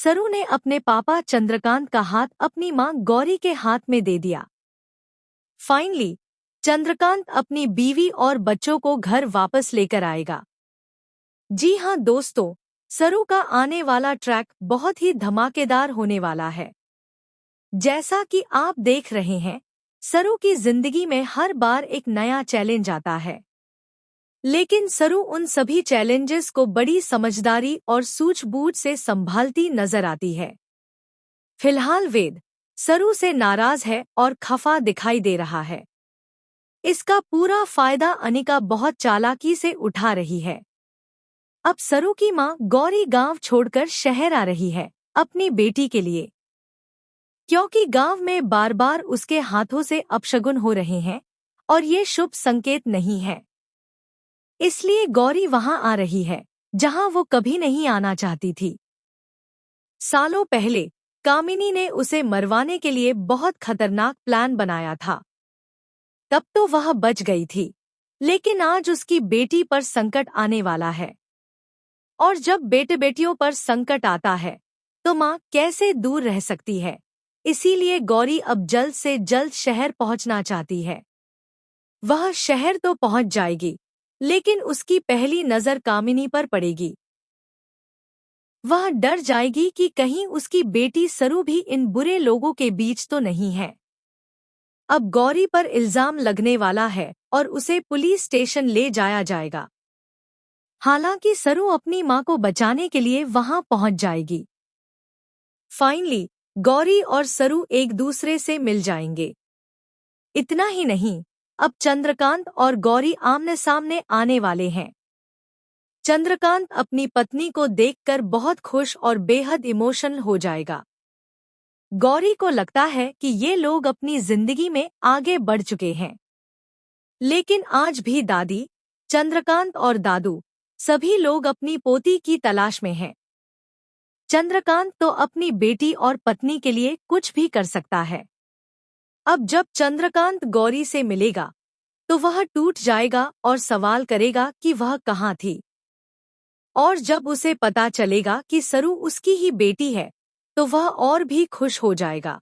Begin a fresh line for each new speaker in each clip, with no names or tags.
सरू ने अपने पापा चंद्रकांत का हाथ अपनी मां गौरी के हाथ में दे दिया। फाइनली चंद्रकांत अपनी बीवी और बच्चों को घर वापस लेकर आएगा। जी हाँ दोस्तों, सरू का आने वाला ट्रैक बहुत ही धमाकेदार होने वाला है। जैसा कि आप देख रहे हैं, सरू की जिंदगी में हर बार एक नया चैलेंज आता है, लेकिन सरू उन सभी चैलेंजेस को बड़ी समझदारी और सूझबूझ से संभालती नजर आती है। फिलहाल वेद सरू से नाराज है और खफा दिखाई दे रहा है। इसका पूरा फायदा अनिका बहुत चालाकी से उठा रही है। अब सरू की मां गौरी गांव छोड़कर शहर आ रही है अपनी बेटी के लिए, क्योंकि गांव में बार बार उसके हाथों से अपशगुन हो रहे हैं और ये शुभ संकेत नहीं है। इसलिए गौरी वहां आ रही है जहां वो कभी नहीं आना चाहती थी। सालों पहले कामिनी ने उसे मरवाने के लिए बहुत खतरनाक प्लान बनाया था। तब तो वह बच गई थी, लेकिन आज उसकी बेटी पर संकट आने वाला है। और जब बेटे बेटियों पर संकट आता है तो मां कैसे दूर रह सकती है। इसीलिए गौरी अब जल्द से जल्द शहर पहुंचना चाहती है। वह शहर तो पहुंच जाएगी, लेकिन उसकी पहली नजर कामिनी पर पड़ेगी। वह डर जाएगी कि कहीं उसकी बेटी सरू भी इन बुरे लोगों के बीच तो नहीं है। अब गौरी पर इल्जाम लगने वाला है और उसे पुलिस स्टेशन ले जाया जाएगा। हालांकि सरू अपनी मां को बचाने के लिए वहां पहुंच जाएगी। फाइनली गौरी और सरू एक दूसरे से मिल जाएंगे। इतना ही नहीं, अब चंद्रकांत और गौरी आमने सामने आने वाले हैं। चंद्रकांत अपनी पत्नी को देखकर बहुत खुश और बेहद इमोशनल हो जाएगा। गौरी को लगता है कि ये लोग अपनी जिंदगी में आगे बढ़ चुके हैं, लेकिन आज भी दादी, चंद्रकांत और दादू सभी लोग अपनी पोती की तलाश में हैं। चंद्रकांत तो अपनी बेटी और पत्नी के लिए कुछ भी कर सकता है। अब जब चंद्रकांत गौरी से मिलेगा तो वह टूट जाएगा और सवाल करेगा कि वह कहाँ थी। और जब उसे पता चलेगा कि सरू उसकी ही बेटी है तो वह और भी खुश हो जाएगा।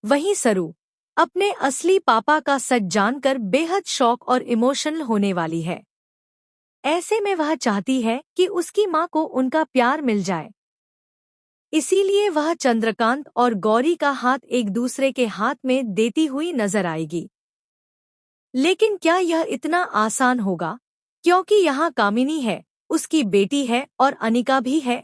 वहीं सरू अपने असली पापा का सच जानकर बेहद शॉक और इमोशनल होने वाली है। ऐसे में वह चाहती है कि उसकी मां को उनका प्यार मिल जाए। इसीलिए वह चंद्रकांत और गौरी का हाथ एक दूसरे के हाथ में देती हुई नजर आएगी। लेकिन क्या यह इतना आसान होगा? क्योंकि यहाँ कामिनी है, उसकी बेटी है और अनिका भी है।